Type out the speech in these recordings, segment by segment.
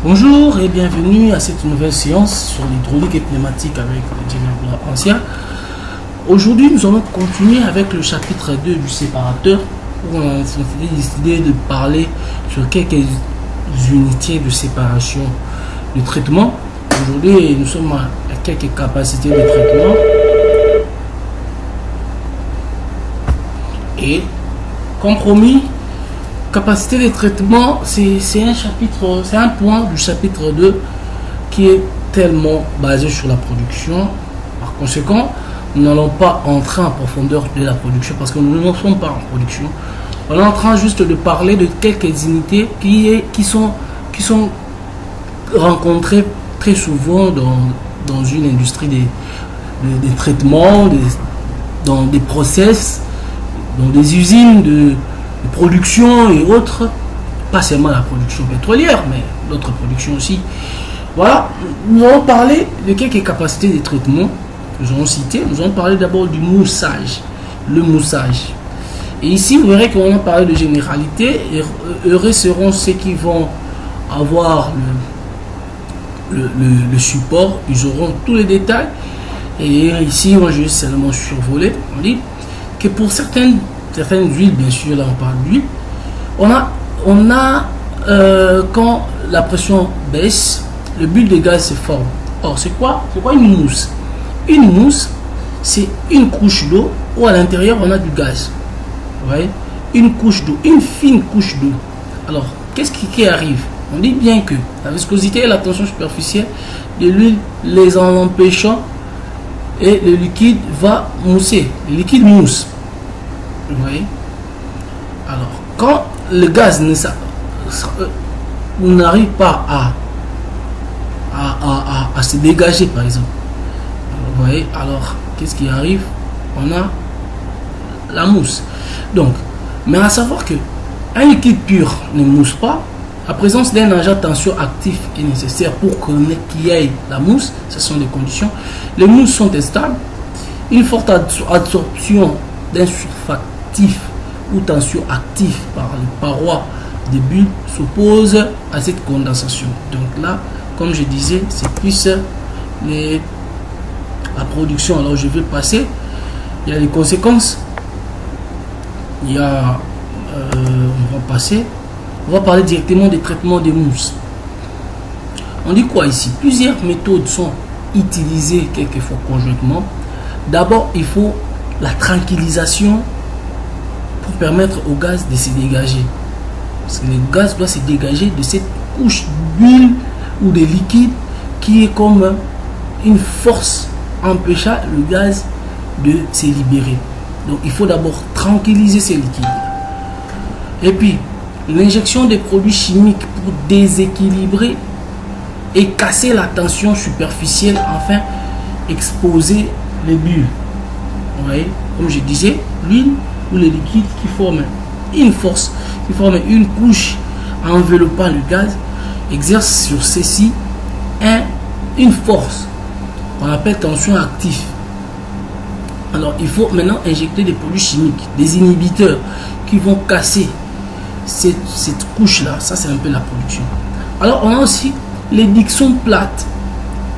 Bonjour et bienvenue à cette nouvelle séance sur l'hydraulique et pneumatique avec l'ingénieur ancien. Aujourd'hui, nous allons continuer avec le chapitre 2 du séparateur où on a décidé de parler sur quelques unités de séparation de traitement. Aujourd'hui, nous sommes à quelques capacités de traitement. Et comme promis, capacité de traitement, c'est un point du chapitre 2 qui est tellement basé sur la production. Par conséquent, nous n'allons pas entrer en profondeur de la production parce que nous ne sommes pas en production. On est en train juste de parler de quelques unités qui sont rencontrées très souvent dans une industrie des traitements, dans des process, dans des usines de production et autres, pas seulement la production pétrolière, mais d'autres productions aussi. Voilà, nous allons parler de quelques capacités de traitement. Nous allons citer, nous allons parler d'abord du moussage, le moussage. Et ici, vous verrez qu'on a parlé de généralité, et heureux seront ceux qui vont avoir le support, ils auront tous les détails. Et ici, moi je vais seulement survoler. On dit que pour certaines huiles, bien sûr, là on parle d'huile, on a quand la pression baisse, le bulle de gaz se forme. Or, c'est quoi une mousse? Une mousse, c'est une couche d'eau où à l'intérieur on a du gaz. Vous voyez, une couche d'eau, une fine couche d'eau. Alors, qu'est-ce qui arrive? On dit bien que la viscosité et la tension superficielle de l'huile les en empêchant, et le liquide va mousser. Le liquide mousse. Vous voyez? Alors, quand le gaz n'arrive pas à se dégager, par exemple, vous voyez, alors qu'est-ce qui arrive? On a la mousse. Donc, mais à savoir que un liquide pur ne mousse pas. La présence d'un agent tensioactif est nécessaire pour qu'il y ait la mousse. Ce sont des conditions. Les mousses sont instables. Une forte absorption d'un surfactif ou tensioactif par les parois des bulles s'oppose à cette condensation. Donc là, comme je disais, c'est plus la production. Alors je vais passer. Il y a les conséquences. Il y a on va passer. On va parler directement des traitements des mousses. On dit quoi ici? Plusieurs méthodes sont utilisées quelquefois conjointement. D'abord, il faut la tranquillisation pour permettre au gaz de se dégager. Parce que le gaz doit se dégager de cette couche d'huile ou de liquide qui est comme une force empêchant le gaz de se libérer. Donc, il faut d'abord tranquilliser ces liquides. Et puis, l'injection des produits chimiques pour déséquilibrer et casser la tension superficielle, enfin exposer les bulles. Vous voyez, comme je disais, l'huile ou le liquide qui forme une force, qui forme une couche enveloppant le gaz, exerce sur ceci une force qu'on appelle tension active. Alors, il faut maintenant injecter des produits chimiques, des inhibiteurs qui vont casser cette couche là. Ça c'est un peu la production. Alors on a aussi les dictions plates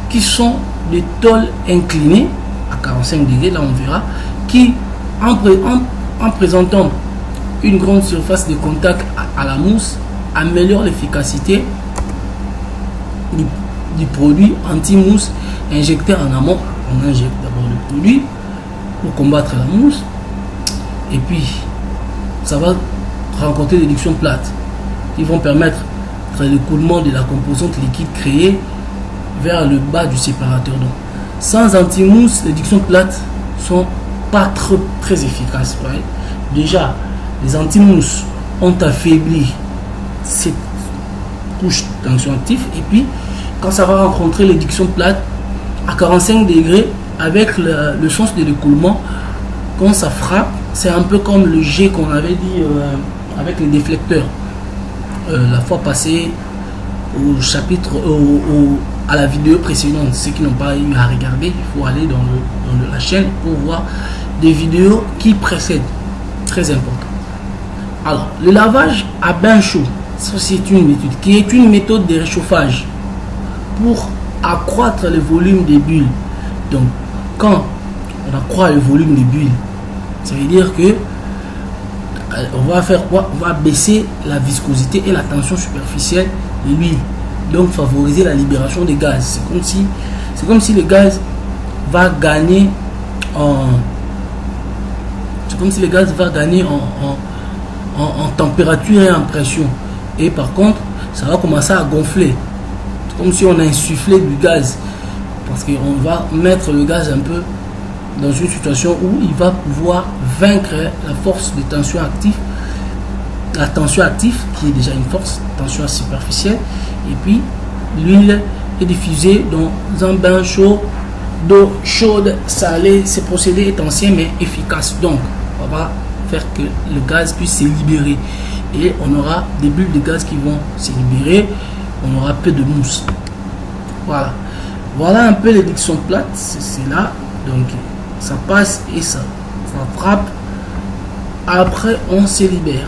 qui sont des tôles inclinées à 45 degrés, là on verra, qui en présentant une grande surface de contact à la mousse améliore l'efficacité du produit anti-mousse injecté en amont. On injecte d'abord le produit pour combattre la mousse et puis ça va rencontrer des dictions plates qui vont permettre l'écoulement de la composante liquide créée vers le bas du séparateur. Donc, sans anti-mousse, les dictions plates sont pas très efficaces. Ouais. Déjà, les anti-mousses ont affaibli cette couche tension active et puis quand ça va rencontrer les dictions plates à 45 degrés avec le sens de l'écoulement, quand ça frappe, c'est un peu comme le jet qu'on avait dit avec les déflecteurs la fois passée au chapitre à la vidéo précédente. Ceux qui n'ont pas eu à regarder, il faut aller dans la chaîne pour voir des vidéos qui précèdent. Très important. Alors, le lavage à bain chaud Ça, c'est une méthode qui est une méthode de réchauffage pour accroître le volume des bulles. Donc, quand on accroît le volume des bulles, ça veut dire que on va faire quoi? On va baisser la viscosité et la tension superficielle de l'huile. Donc, favoriser la libération des gaz. C'est comme si le gaz va gagner en température et en pression. Et par contre, ça va commencer à gonfler. C'est comme si on a insufflé du gaz. Parce qu'on va mettre le gaz un peu dans une situation où il va pouvoir vaincre la force de tension active. La tension active, qui est déjà une force, tension superficielle. Et puis, l'huile est diffusée dans un bain chaud, d'eau chaude, salée. Ce procédé est ancien mais efficace. Donc, on va faire que le gaz puisse se libérer. Et on aura des bulles de gaz qui vont se libérer. On aura peu de mousse. Voilà. Voilà un peu l'éduction plate. C'est là. Donc, ça passe et ça frappe. Après, on se libère.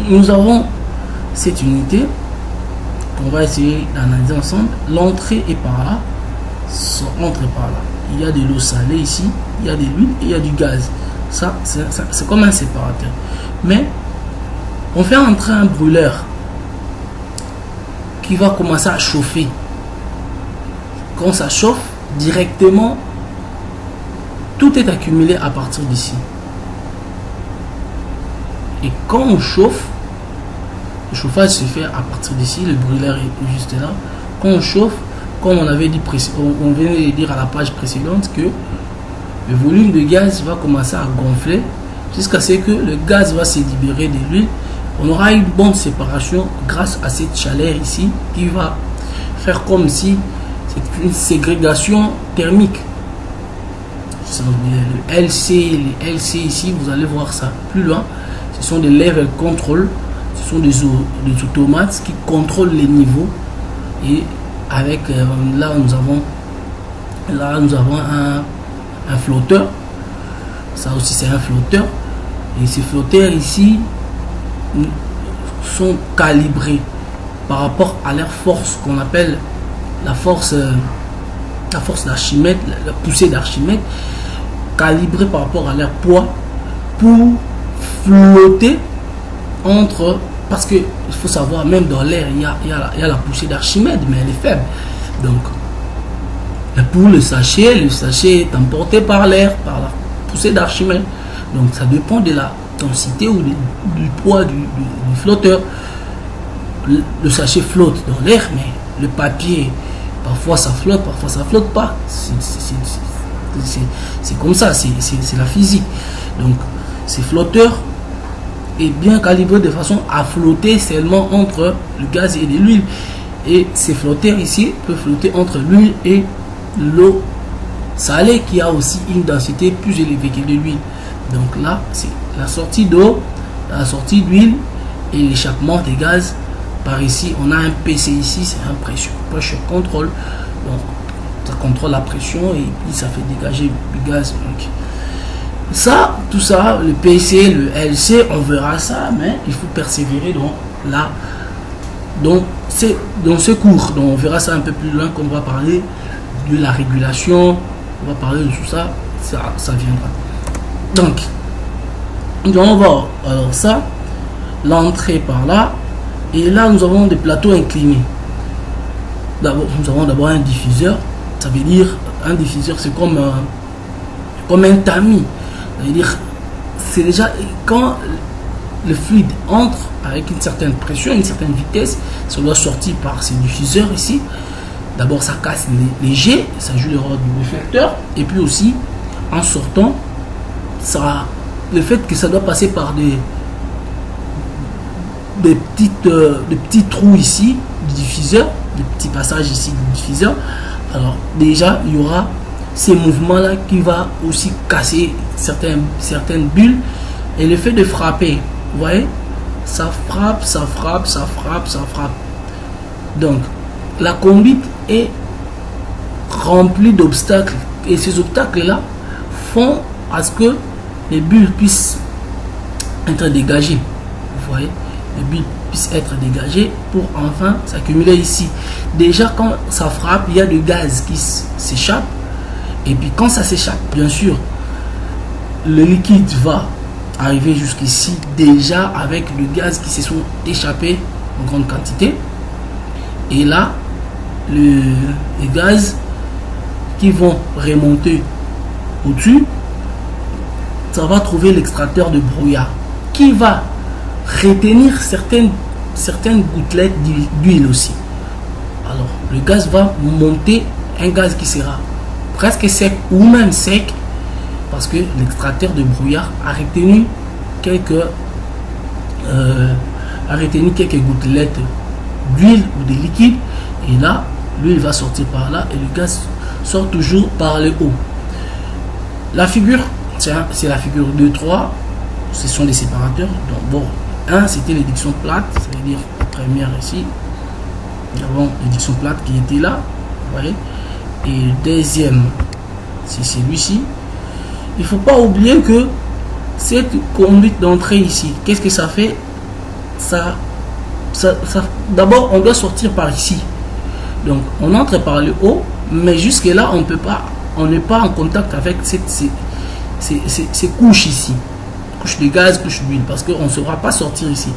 Nous avons cette unité qu'on va essayer d'analyser ensemble. L'entrée est par là. Entre par là. Il y a de l'eau salée ici. Il y a de l'huile et il y a du gaz. Ça, c'est comme un séparateur. Mais on fait entrer un brûleur qui va commencer à chauffer. Quand ça chauffe, directement, tout est accumulé à partir d'ici. Et quand on chauffe, le chauffage se fait à partir d'ici, le brûleur est juste là. Quand on chauffe, comme on avait dit, on venait de dire à la page précédente que le volume de gaz va commencer à gonfler jusqu'à ce que le gaz va se libérer de l'huile. On aura une bonne séparation grâce à cette chaleur ici qui va faire comme si c'est une ségrégation thermique. Le LC, les LC ici, vous allez voir ça plus loin. Ce sont des level control, ce sont des automates qui contrôlent les niveaux. Et avec là nous avons un flotteur. Ça aussi c'est un flotteur. Et ces flotteurs ici sont calibrés par rapport à leur force qu'on appelle la force d'Archimède, la poussée d'Archimède, calibrée par rapport à leur poids pour flotter entre, parce que il faut savoir, même dans l'air il y a la poussée d'Archimède, mais elle est faible. Donc pour le sachet est emporté par l'air, par la poussée d'Archimède. Donc ça dépend de la densité ou du poids du flotteur. Le sachet flotte dans l'air, mais le papier, parfois ça flotte pas. C'est comme ça, c'est la physique. Donc ces flotteurs est bien calibré de façon à flotter seulement entre le gaz et de l'huile. Et ces flotteurs ici peuvent flotter entre l'huile et l'eau salée qui a aussi une densité plus élevée que de l'huile. Donc là, c'est la sortie d'eau, la sortie d'huile et l'échappement des gaz. Par ici, on a un PC ici, c'est un pressure control. Donc, ça contrôle la pression et puis ça fait dégager du gaz. Donc, ça, tout ça, le PC, le LC, on verra ça, mais il faut persévérer dans ce cours. Donc, on verra ça un peu plus loin, qu'on va parler de la régulation, on va parler de tout ça, ça viendra. Donc on va, alors ça, l'entrée par là, et là nous avons des plateaux inclinés. D'abord, nous avons d'abord un diffuseur, ça veut dire, un diffuseur c'est comme un tamis, ça veut dire, c'est déjà, quand le fluide entre avec une certaine pression, une certaine vitesse, ça doit sortir par ces diffuseurs ici. D'abord ça casse les jets, ça joue le rôle du réflecteur, et puis aussi en sortant, ça, le fait que ça doit passer par des petits trous ici du diffuseur, des petits passages ici du diffuseur, alors déjà il y aura ces mouvements là qui va aussi casser certaines bulles, et le fait de frapper, vous voyez, ça frappe. Donc la conduite est remplie d'obstacles, et ces obstacles là font à ce que les bulles puissent être dégagées, vous voyez, le bulle puisse être dégagé pour enfin s'accumuler ici. Déjà, quand ça frappe, il y a du gaz qui s'échappe. Et puis quand ça s'échappe, bien sûr, le liquide va arriver jusqu'ici déjà avec le gaz qui se sont échappés en grande quantité. Et là, les gaz qui vont remonter au-dessus, ça va trouver l'extracteur de brouillard qui va retenir certaines gouttelettes d'huile aussi. Alors, le gaz va monter, un gaz qui sera presque sec ou même sec parce que l'extracteur de brouillard a retenu quelques gouttelettes d'huile ou de liquide, et là l'huile va sortir par là et le gaz sort toujours par le haut. La figure, c'est la figure 2, 3, ce sont des séparateurs. Donc bon, 1 c'était l'édiction plate, ça veut dire la première ici, nous avons l'édiction plate qui était là, vous voyez, et le deuxième c'est celui-ci. Il ne faut pas oublier que cette conduite d'entrée ici, qu'est-ce que ça fait? D'abord, on doit sortir par ici. Donc, on entre par le haut, mais jusque là, on n'est pas en contact avec ces couches ici. Couche de gaz, couche d'huile, parce qu'on ne saura pas sortir ici.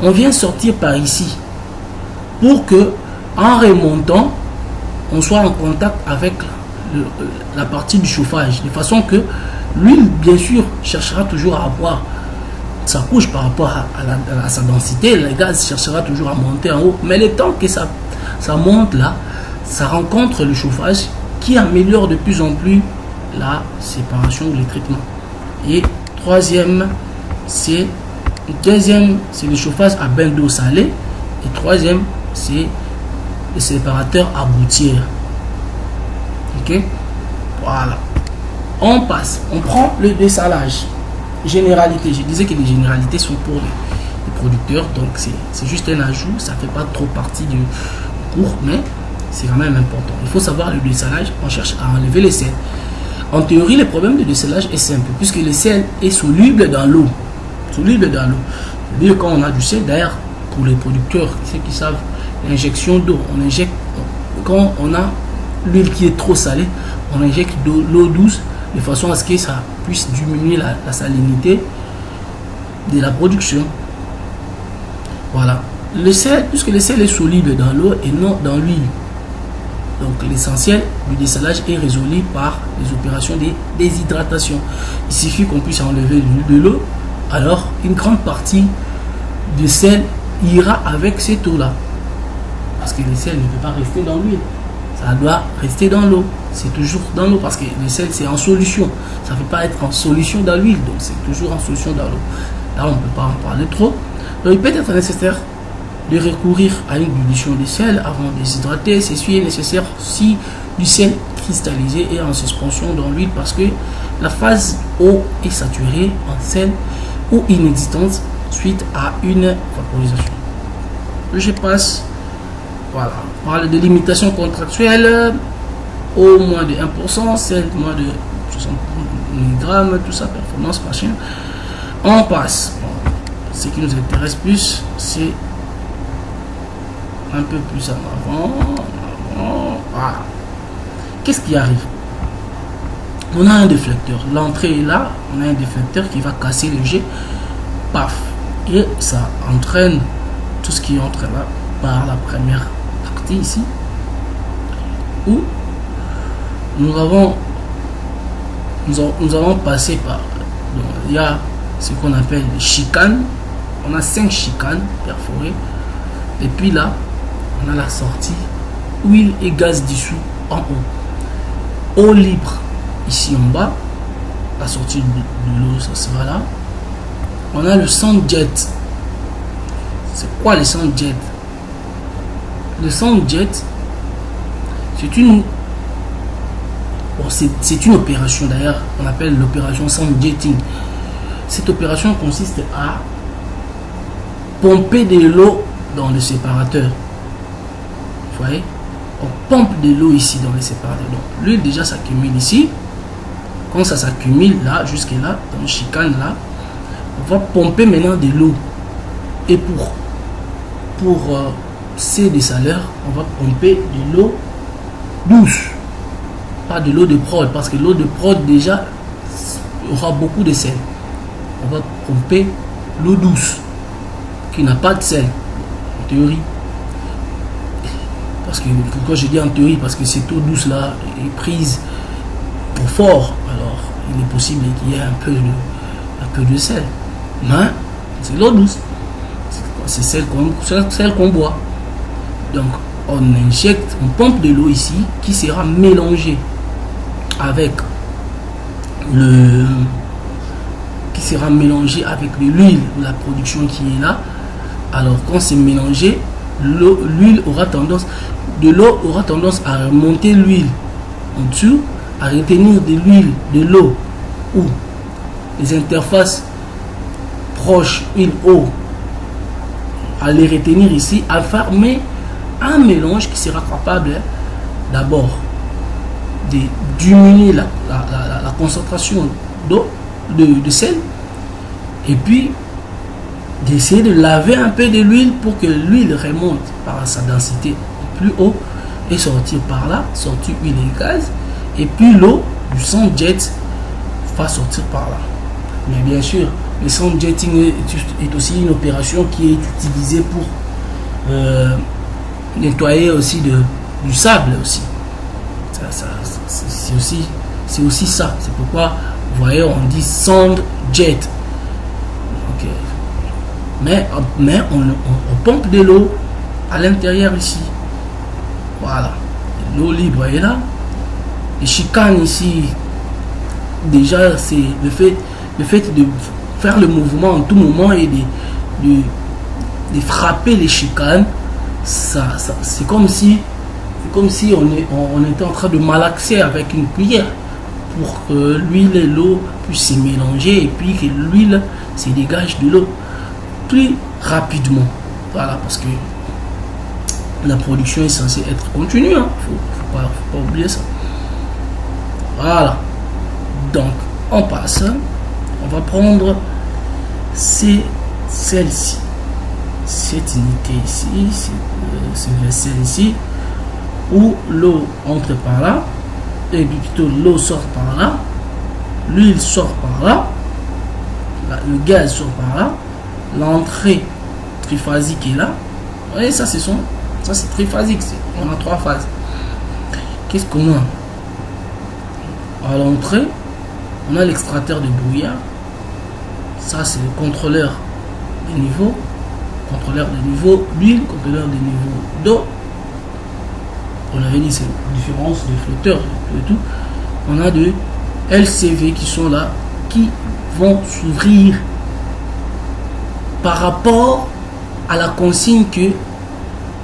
On vient sortir par ici pour que, en remontant, on soit en contact avec la partie du chauffage, de façon que l'huile, bien sûr, cherchera toujours à avoir sa couche par rapport à sa densité. Le gaz cherchera toujours à monter en haut, mais le temps que ça monte là, ça rencontre le chauffage qui améliore de plus en plus la séparation ou le traitement. Et deuxième c'est le chauffage à bain d'eau salée, et troisième c'est le séparateur à gouttière. Ok, voilà, on passe, on prend le dessalage. Généralité, je disais que les généralités sont pour les producteurs, donc c'est juste un ajout, ça fait pas trop partie du cours, mais c'est quand même important. Il faut savoir le dessalage, on cherche à enlever les sels. En théorie, le problème de dessalage est simple, puisque le sel est soluble dans l'eau. Soluble dans l'eau. C'est-à-dire quand on a du sel, d'ailleurs, pour les producteurs, ceux qui savent, l'injection d'eau, on injecte, quand on a l'huile qui est trop salée, on injecte de l'eau douce de façon à ce que ça puisse diminuer la salinité de la production. Voilà. Le sel, puisque le sel est soluble dans l'eau et non dans l'huile. Donc l'essentiel du dessalage est résolu par les opérations de déshydratation. Il suffit qu'on puisse enlever de l'eau, alors une grande partie du sel ira avec cette eau-là. Parce que le sel ne peut pas rester dans l'huile. Ça doit rester dans l'eau. C'est toujours dans l'eau parce que le sel c'est en solution. Ça ne peut pas être en solution dans l'huile. Donc c'est toujours en solution dans l'eau. Là on ne peut pas en parler trop. Donc il peut être nécessaire de recourir à une dilution de sel avant de déshydrater. Ceci est nécessaire si du sel cristallisé est en suspension dans l'huile parce que la phase eau est saturée en sel ou inexistante suite à une vaporisation. Je passe. Voilà, on parle de limitation contractuelle, eau moins de 1%, sel moins de 60 mg, tout ça, performance, machin. On passe. Bon, ce qui nous intéresse plus, c'est un peu plus en avant. Voilà. Qu'est-ce qui arrive? On a un déflecteur. L'entrée est là, on a un déflecteur qui va casser le jet. Paf. Et ça entraîne tout ce qui entre là par la première partie ici où nous avons passé par, donc, il y a ce qu'on appelle les chicanes. On a 5 chicanes perforées et puis là on a la sortie huile et gaz dissous en haut, eau libre ici en bas, la sortie de l'eau ça sera là. On a le sand jet. C'est quoi le sand jet? Le sand jet, c'est une opération, d'ailleurs on appelle l'opération sand jetting. Cette opération consiste à pomper de l'eau dans le séparateur. Vous voyez, on pompe de l'eau ici dans le séparateur. Donc l'huile déjà s'accumule ici. Quand ça s'accumule là, jusque là, dans le chicane là, on va pomper maintenant de l'eau Et pour ces dessalement, on va pomper de l'eau douce, pas de l'eau de prod, parce que l'eau de prod déjà aura beaucoup de sel. On va pomper l'eau douce qui n'a pas de sel, en théorie. Parce que pourquoi je dis en théorie, parce que cette eau douce là est prise pour fort, alors il est possible qu'il y ait un peu de sel, mais c'est l'eau douce, c'est celle qu'on boit. Donc on injecte, on pompe de l'eau ici qui sera mélangée avec l'huile, la production qui est là. Alors quand c'est mélangé, l'huile aura tendance, de l'eau aura tendance à remonter l'huile en dessous, à retenir de l'huile, de l'eau, ou les interfaces proches, huile-eau, à les retenir ici, à former un mélange qui sera capable d'abord de diminuer la concentration d'eau, de sel, et puis d'essayer de laver un peu de l'huile pour que l'huile remonte par sa densité plus haut et sortir par là, sortir huile et gaz, et puis l'eau du sand jet va sortir par là. Mais bien sûr, le sand jetting est aussi une opération qui est utilisée pour nettoyer aussi du sable aussi. C'est aussi ça. C'est pourquoi vous voyez on dit sand jet. Okay. Mais on pompe de l'eau à l'intérieur ici. Voilà. L'eau libre est là. Les chicanes ici, déjà c'est le fait de faire le mouvement en tout moment et de frapper les chicanes. C'est comme si on était en train de malaxer avec une cuillère pour que l'huile et l'eau puissent se mélanger et puis que l'huile se dégage de l'eau plus rapidement. Voilà, parce que la production est censée être continue, hein. Faut pas oublier ça. Voilà. Donc, on passe. On va prendre celle-ci. Cette unité ici, ce vaisselle ici, où l'eau entre par là, et plutôt l'eau sort par là, l'huile sort par là, le gaz sort par là, l'entrée triphasique est là. Vous voyez, ça c'est triphasique, on a 3 phases. Qu'est-ce qu'on a? À l'entrée, on a l'extracteur de brouillard. Ça c'est le contrôleur des niveaux. Contrôleur de niveau d'huile, contrôleur de niveau d'eau. On avait dit c'est la différence de flotteurs et tout. On a de LCV qui sont là, qui vont s'ouvrir par rapport à la consigne que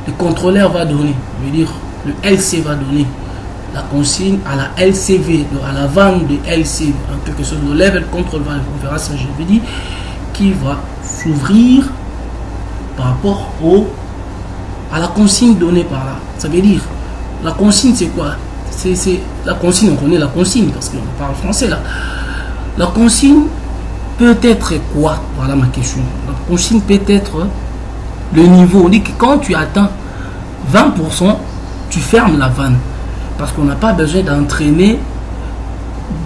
le contrôleur va donner. Je veux dire, le LC va donner la consigne à la LCV, à la vanne de LC, en quelque sorte, le level control valve, on verra ça, je vais dire, qui va s'ouvrir par rapport à la consigne donnée par là. Ça veut dire, la consigne c'est quoi? C'est la consigne, on connaît la consigne parce qu'on parle français là. La consigne peut être quoi? Voilà ma question. La consigne peut être le niveau. On dit que quand tu atteins 20%, tu fermes la vanne. Parce qu'on n'a pas besoin d'entraîner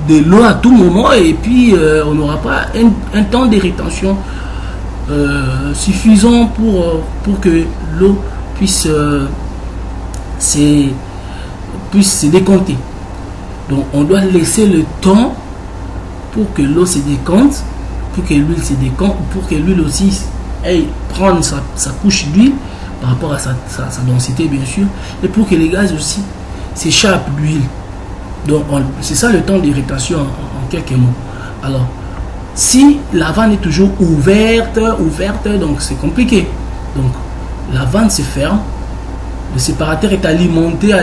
de l'eau à tout moment et puis on n'aura pas un temps de rétention suffisant pour que l'eau puisse se décompter. Donc on doit laisser le temps pour que l'eau se décompte, pour que l'huile se décompte, pour que l'huile aussi aille prendre sa couche d'huile par rapport à sa densité bien sûr, et pour que les gaz aussi s'échappent d'huile. Donc c'est ça le temps de rétention en quelques mots. Alors si la vanne est toujours ouverte, donc c'est compliqué. Donc la vanne se ferme, le séparateur est alimenté,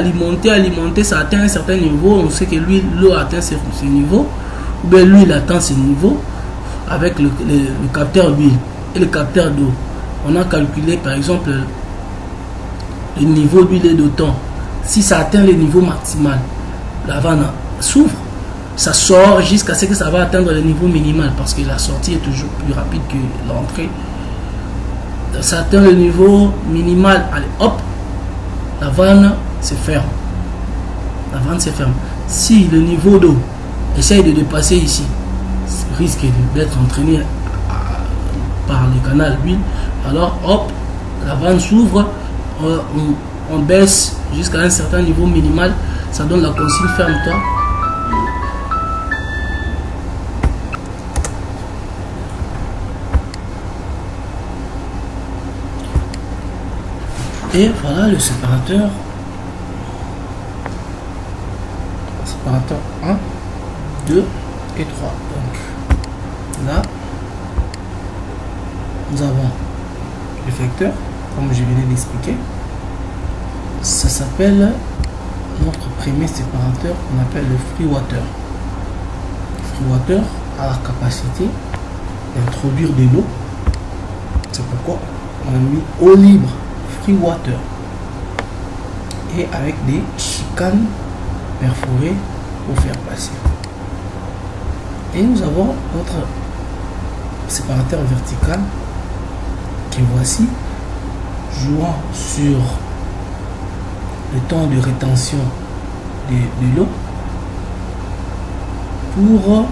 ça atteint un certain niveau, on sait que l'eau atteint ce niveau, ou bien l'huile atteint ce niveau avec le capteur d'huile et le capteur d'eau. On a calculé par exemple le niveau d'huile et de temps. Si ça atteint le niveau maximal, la vanne s'ouvre, ça sort jusqu'à ce que ça va atteindre le niveau minimal parce que la sortie est toujours plus rapide que l'entrée. ça atteint le niveau minimal, allez hop, la vanne se ferme. La vanne se ferme. Si le niveau d'eau essaye de dépasser ici, risque d'être entraîné par le canal d'huile, alors hop, la vanne s'ouvre, on baisse jusqu'à un certain niveau minimal, ça donne la consigne ferme-toi. Et voilà le séparateur. Séparateur 1, 2 et 3. Donc là, nous avons l'effecteur, comme je venais d'expliquer. Ça s'appelle notre premier séparateur qu'on appelle le free water. Le free water a la capacité d'introduire de l'eau. C'est pourquoi on a mis eau libre. Water et avec des chicanes perforées pour faire passer. Et nous avons notre séparateur vertical qui voici, jouant sur le temps de rétention de l'eau pour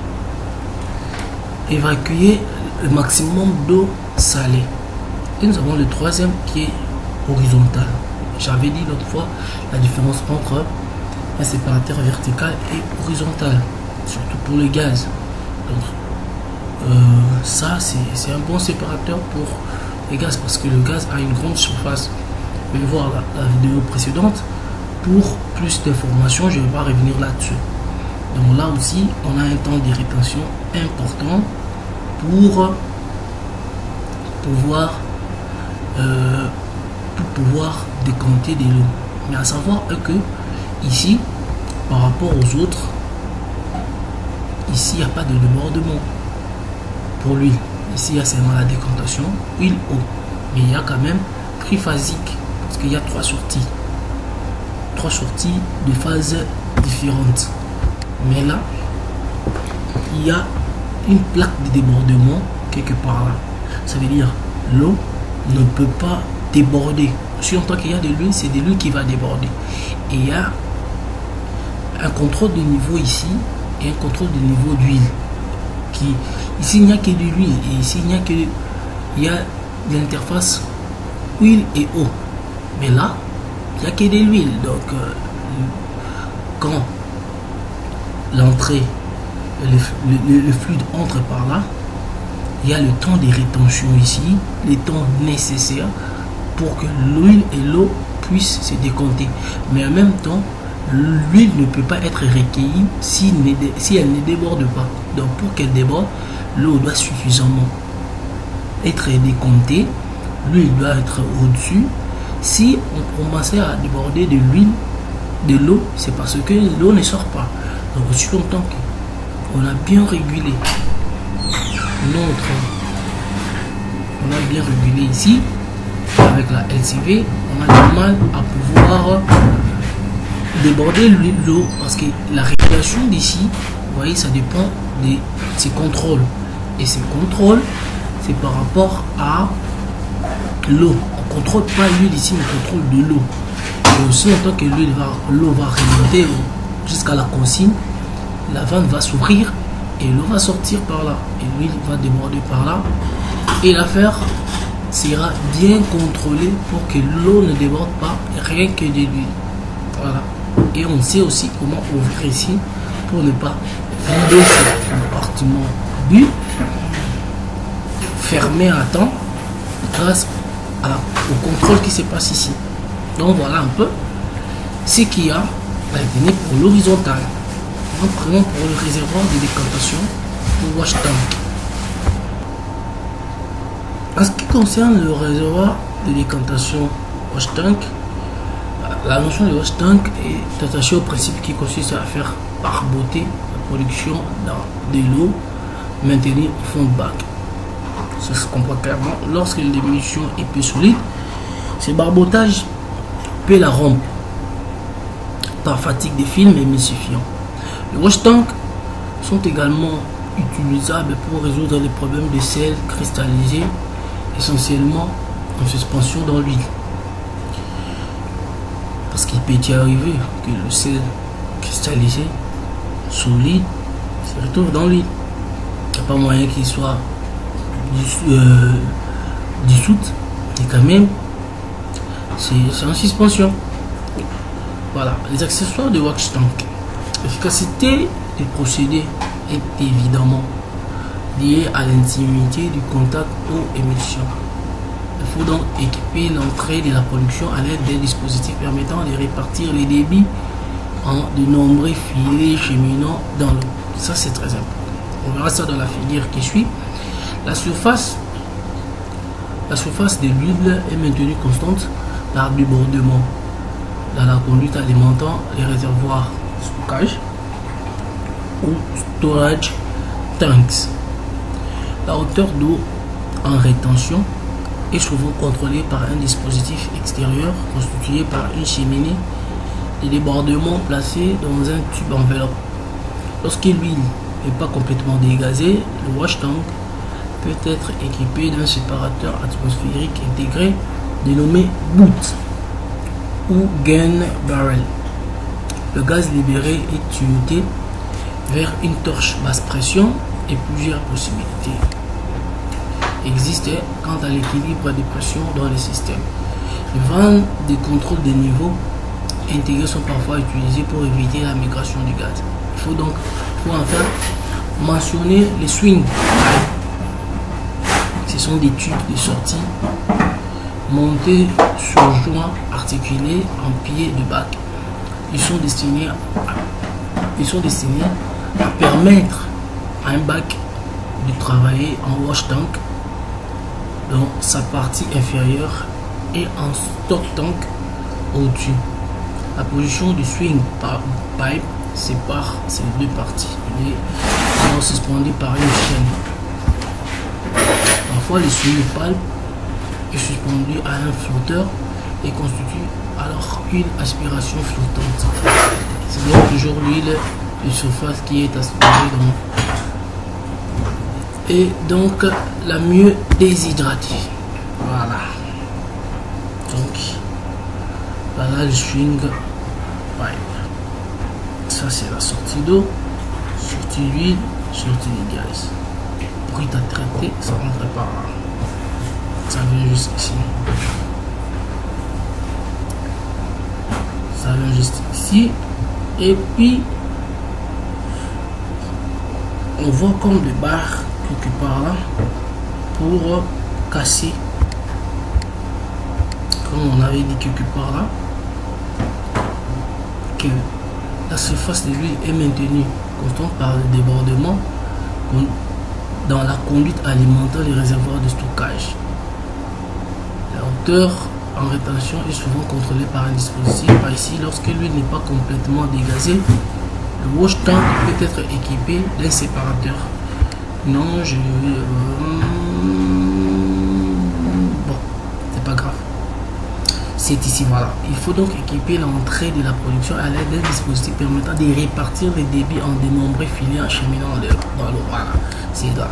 évacuer le maximum d'eau salée. Et nous avons le troisième qui est horizontal. J'avais dit l'autre fois la différence entre un séparateur vertical et horizontal, surtout pour le gaz. Donc ça c'est un bon séparateur pour les gaz parce que le gaz a une grande surface. Vous pouvez voir la vidéo précédente pour plus d'informations, je ne vais pas revenir là-dessus. Donc là aussi on a un temps de rétention important pour pouvoir décompter de l'eau. Mais à savoir que ici, par rapport aux autres, ici il n'y a pas de débordement pour l'huile. Ici il y a seulement la décantation, huile, eau. Mais il y a quand même triphasique parce qu'il y a trois sorties de phases différentes. Mais là, il y a une plaque de débordement quelque part là. Ça veut dire l'eau ne peut pas déborder. Si en tant qu'il y a de l'huile, c'est de l'huile qui va déborder. Et il y a un contrôle de niveau ici et un contrôle de niveau d'huile. Ici il n'y a que de l'huile et ici il y a l'interface huile et eau. Mais là, il n'y a que de l'huile. Donc quand l'entrée, le fluide entre par là, il y a le temps de rétention ici, les temps nécessaires pour que l'huile et l'eau puissent se décompter. Mais en même temps, l'huile ne peut pas être recueillie si elle ne déborde pas. Donc pour qu'elle déborde, l'eau doit suffisamment être décomptée, l'huile doit être au-dessus. Si on commençait à déborder de l'huile, de l'eau, c'est parce que l'eau ne sort pas. Donc aussi longtemps qu'on a bien régulé on a bien régulé ici avec la LCV, on a du mal à pouvoir déborder l'eau parce que la régulation d'ici, vous voyez, ça dépend de ces contrôles. Et ces contrôles, c'est par rapport à l'eau. On ne contrôle pas l'huile ici, on contrôle de l'eau. Et aussi, en tant que l'eau va remonter jusqu'à la consigne, la vanne va s'ouvrir et l'eau va sortir par là. Et l'huile va déborder par là. Et l'affaire sera bien contrôlée pour que l'eau ne déborde pas, rien que de l'huile. Voilà. Et on sait aussi comment ouvrir ici pour ne pas vider ce compartiment bu, fermé à temps grâce au contrôle qui se passe ici. Donc voilà un peu ce qu'il y a à retenir pour l'horizontale. Nous prenons pour le réservoir de décantation pour wash tank. En ce qui concerne le réservoir de décantation wash tank, la notion de wash tank est attachée au principe qui consiste à faire barboter la production dans de l'eau maintenue au fond de bac. Ça se comprend clairement. Lorsque l'émission est peu solide, ce barbotage peut la rompre par fatigue des films émulsifiants. Les wash tanks sont également utilisables pour résoudre les problèmes de sel cristallisé, essentiellement en suspension dans l'huile. Parce qu'il peut y arriver que le sel cristallisé, solide, se retrouve dans l'huile. Il n'y a pas moyen qu'il soit dissoute, et quand même, c'est en suspension. Voilà, les accessoires de wax tank. L'efficacité du procédé est évidemment liée à l'intimité du contact eau-émission. Il faut donc équiper l'entrée de la production à l'aide des dispositifs permettant de répartir les débits en de nombreux filets cheminants dans l'eau. Ça, c'est très important. On verra ça dans la figure qui suit. La surface de l'huile est maintenue constante par débordement dans la conduite alimentant les réservoirs de stockage ou storage tanks. La hauteur d'eau en rétention est souvent contrôlée par un dispositif extérieur constitué par une cheminée de débordement placée dans un tube enveloppe. Lorsque l'huile n'est pas complètement dégazée, le wash tank peut être équipé d'un séparateur atmosphérique intégré dénommé boot ou gun barrel. Le gaz libéré est tuyauté vers une torche basse pression et plusieurs possibilités existent quant à l'équilibre des pressions dans le système. Les vannes de contrôle des niveaux intégrés sont parfois utilisés pour éviter la migration du gaz. Il faut enfin mentionner les swing. Ce sont des tubes de sortie montés sur joints articulés en pied de bac. Ils sont destinés à permettre à un bac de travailler en wash tank dans sa partie inférieure et en stock tank au-dessus. La position du swing pipe sépare ces deux parties. Ils sont suspendus par une chaîne. Parfois, le swing pipe est suspendu à un flotteur et constitue alors une aspiration flottante. C'est donc toujours l'huile de surface qui est aspirée et donc la mieux déshydratée. Voilà. Donc voilà le swing pipe. Ça c'est la sortie d'eau, sortie d'huile, sortie de gaz. Bruit à traiter, ça rentre par là. Ça vient juste ici. Ça vient juste ici. Et puis on voit comme des barres quelque part là pour casser, comme on avait dit quelque part là, que la surface de l'huile est maintenue constante par le débordement dans la conduite alimentant les réservoirs de stockage. La hauteur en rétention est souvent contrôlée par un dispositif. Par ici, lorsque l'huile n'est pas complètement dégazée, le wash tank peut être équipé d'un séparateur. Non, bon, c'est pas grave. C'est ici, voilà. Il faut donc équiper l'entrée de la production à l'aide d'un dispositif permettant de répartir les débits en de nombreux filets en cheminant dans l'eau. Voilà, c'est là.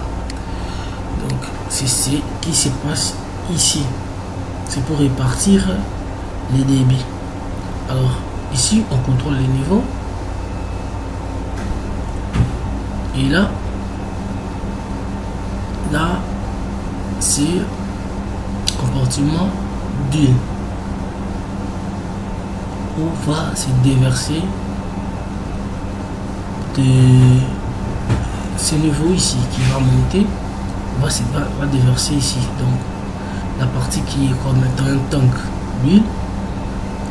Donc, c'est ce qui se passe ici. C'est pour répartir les débits. Alors, ici, on contrôle les niveaux. Et là, c'est compartiment d'huile où va se déverser de ce niveau ici qui va monter, va déverser ici. Donc la partie qui est comme dans un tank d'huile,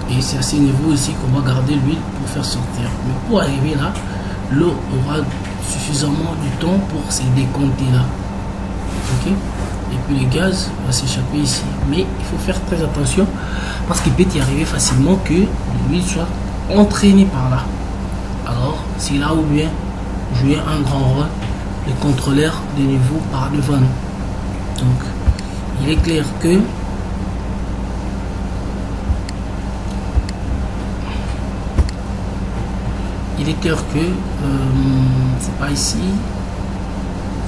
et c'est à ce niveau ici qu'on va garder l'huile pour faire sortir. Mais pour arriver là, l'eau aura suffisamment du temps pour se décompter là. Ok, et puis le gaz va s'échapper ici, mais il faut faire très attention parce qu'il peut y arriver facilement que l'huile soit entraînée par là. Alors c'est là où vient jouer un grand rôle le contrôleur de niveau par devant. Donc il est clair que c'est pas ici,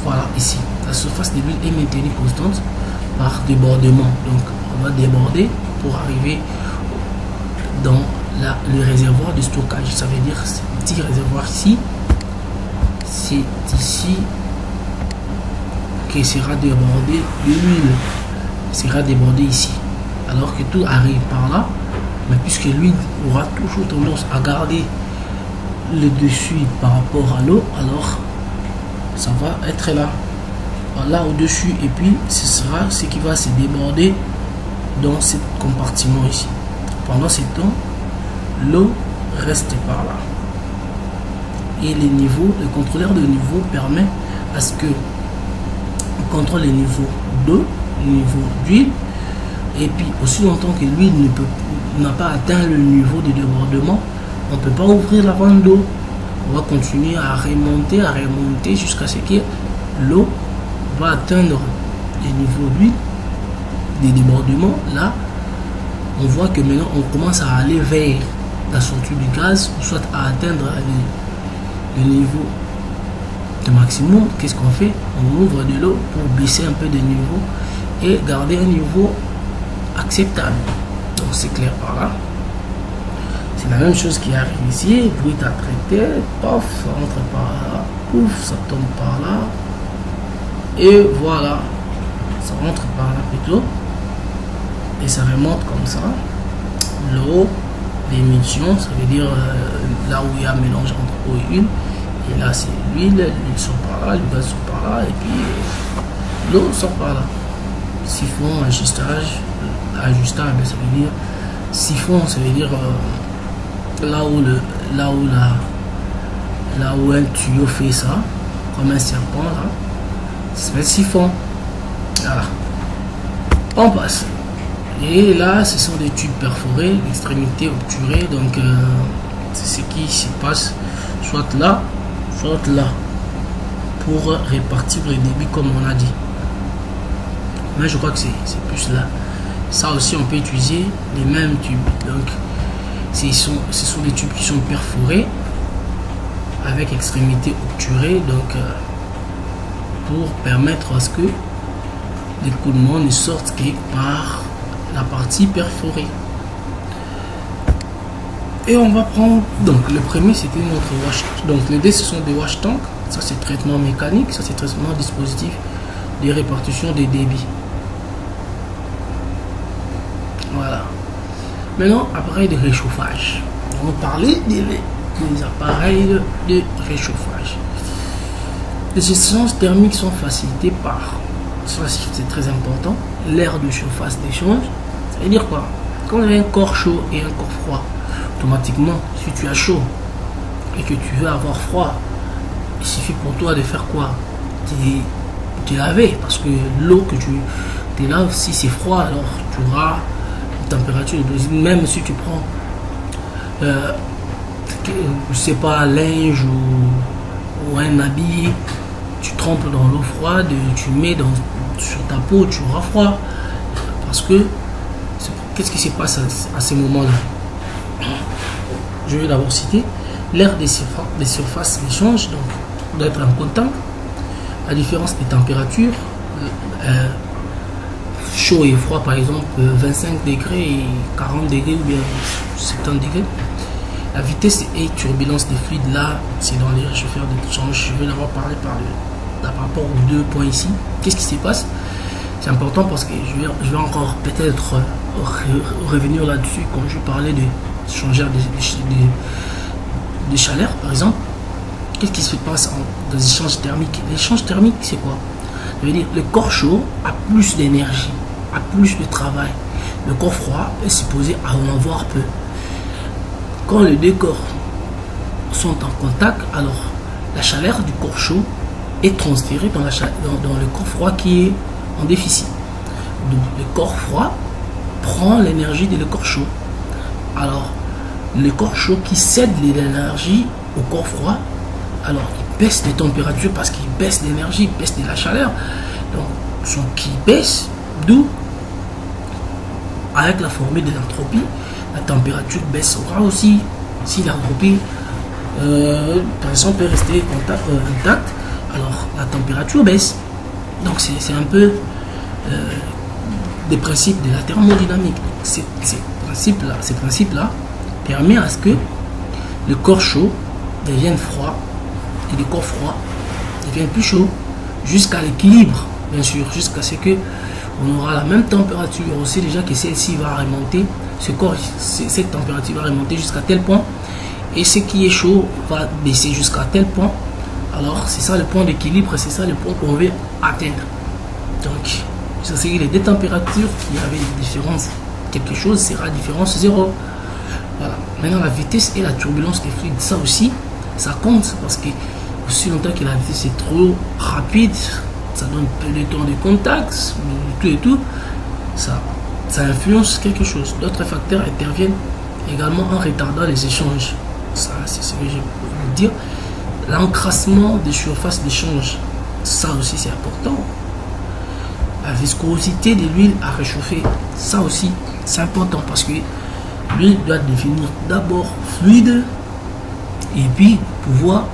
voilà, ici la surface de l'huile est maintenue constante par débordement. Donc on va déborder pour arriver dans le réservoir de stockage. Ça veut dire ce petit réservoir ici, c'est ici qui sera débordé de l'huile, sera débordé ici, alors que tout arrive par là. Mais puisque l'huile aura toujours tendance à garder le dessus par rapport à l'eau, alors ça va être là, là au-dessus, et puis ce sera ce qui va se déborder dans ce compartiment ici. Pendant ce temps, l'eau reste par là. Et les niveaux, le contrôleur de niveau permet à ce que on contrôle les niveaux d'eau, le niveau d'huile, et puis aussi longtemps que l'huile n'a pas atteint le niveau de débordement, on ne peut pas ouvrir la vanne d'eau. On va continuer à remonter jusqu'à ce que l'eau va atteindre le niveau d'huile, des débordements. Là, on voit que maintenant on commence à aller vers la sortie du gaz, ou soit à atteindre le niveau de maximum. Qu'est-ce qu'on fait? On ouvre de l'eau pour baisser un peu de niveau et garder un niveau acceptable. Donc c'est clair par là. C'est la même chose qui arrive ici. Bruit à traiter, paf, ça rentre par là, pouf, ça tombe par là, et voilà, ça rentre par là plutôt, et ça remonte comme ça. L'eau, l'émission, ça veut dire là où il y a un mélange entre eau et huile, et là c'est l'huile sort par là, le gaz sort par là, et puis l'eau sort par là. Siphon, ajustable, ça veut dire siphon, ça veut dire là où un tuyau fait ça, comme un serpent là, ça s'appelle siphon. Voilà, on passe. Et là, ce sont des tubes perforés, l'extrémité obturée, donc c'est ce qui se passe soit là, pour répartir le débit comme on a dit. Mais je crois que c'est plus là. Ça aussi, on peut utiliser les mêmes tubes. Donc, ce sont des tubes qui sont perforés avec extrémité obturée, donc pour permettre à ce que l'écoulement ne sorte que par la partie perforée. Et on va prendre, donc le premier c'était notre wash, donc les deux ce sont des wash tanks, ça c'est traitement mécanique, ça c'est traitement dispositif de répartition des débits. Voilà. Maintenant, appareil de réchauffage. On va parler des appareils de réchauffage. Les échanges thermiques sont facilités par, ça c'est très important, l'air de surface d'échange. Ça veut dire quoi? Quand il y a un corps chaud et un corps froid, automatiquement, si tu as chaud et que tu veux avoir froid, il suffit pour toi de faire quoi? Tu laver, parce que l'eau que tu laves, si c'est froid, alors tu auras une température. Même si tu prends je sais pas, un linge ou un habit, tu trempes dans l'eau froide, tu mets sur ta peau, tu auras froid. Parce que qu'est-ce qui se passe à ces moments-là? Je vais d'abord citer l'air des surfaces d'échange, donc doit être en contact. La différence des températures, chaud et froid, par exemple 25 degrés et 40 degrés ou bien 70 degrés. La vitesse et turbulence des fluides, là, c'est dans les réchauffeurs d'échange. Je vais d'abord parler par rapport aux deux points ici. Qu'est-ce qui se passe? C'est important parce que je vais encore peut-être revenir là-dessus quand je parlais de changer de chaleur, par exemple. Qu'est-ce qui se passe dans les échanges thermiques? L'échange thermique, c'est quoi? Ça veut dire le corps chaud a plus d'énergie, a plus de travail. Le corps froid est supposé en avoir peu. Quand les deux corps sont en contact, alors la chaleur du corps chaud est transférée dans le corps froid qui est en déficit. Donc le corps froid prend l'énergie de le corps chaud. Alors le corps chaud qui cède l'énergie au corps froid, alors il baisse les températures parce qu'il baisse l'énergie, il baisse de la chaleur. Donc son qui baisse, d'où avec la formule de l'entropie, la température baissera aussi. Si l'entropie par exemple peut rester intacte, alors la température baisse. Donc c'est un peu des principes de la thermodynamique. Ces principes-là permettent à ce que le corps chaud devienne froid et le corps froid devienne plus chaud jusqu'à l'équilibre, bien sûr, jusqu'à ce que on aura la même température. On sait déjà que celle-ci va remonter, cette température va remonter jusqu'à tel point et ce qui est chaud va baisser jusqu'à tel point. Alors c'est ça le point d'équilibre, c'est ça le point qu'on veut atteindre. Donc ça c'est les deux températures qui avaient des différences, quelque chose sera différence 0. Voilà. Maintenant la vitesse et la turbulence des fluides, ça aussi ça compte, parce que aussi longtemps que la vitesse est trop rapide, ça donne peu de temps de contact, tout et tout, ça influence quelque chose. D'autres facteurs interviennent également en retardant les échanges. Ça, c'est ce que je veux dire. L'encrassement des surfaces d'échange, ça aussi c'est important. La viscosité de l'huile à réchauffer, ça aussi c'est important, parce que l'huile doit devenir d'abord fluide et puis pouvoir,